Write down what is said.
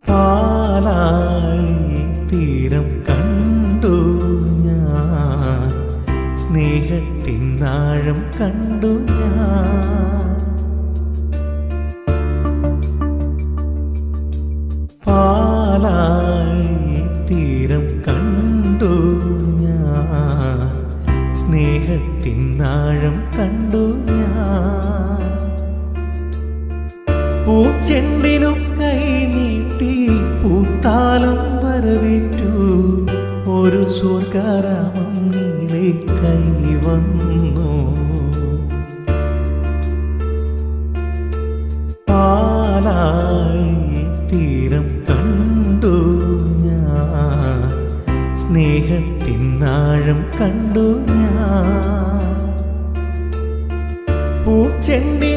പാലാഴി തീരം കണ്ടു ഞാൻ, സ്നേഹത്തിനാഴം കണ്ടു ഞാൻ. പാലാഴി തീരം കണ്ടു ഞാൻ, സ്നേഹത്തിനാഴം കണ്ടു ഞാൻ. പൂച്ചെണ്ടിനു കൈ നീട്ടി പൂത്താലം വരവേറ്റു, ഒരു സ്വർഗാരാമം നീളെ കൈ വന്നു. പാലാഴി തീരം കണ്ടു ഞാൻ, സ്നേഹത്തിനാഴം കണ്ടു ഞാൻ. പൂച്ചെണ്ടി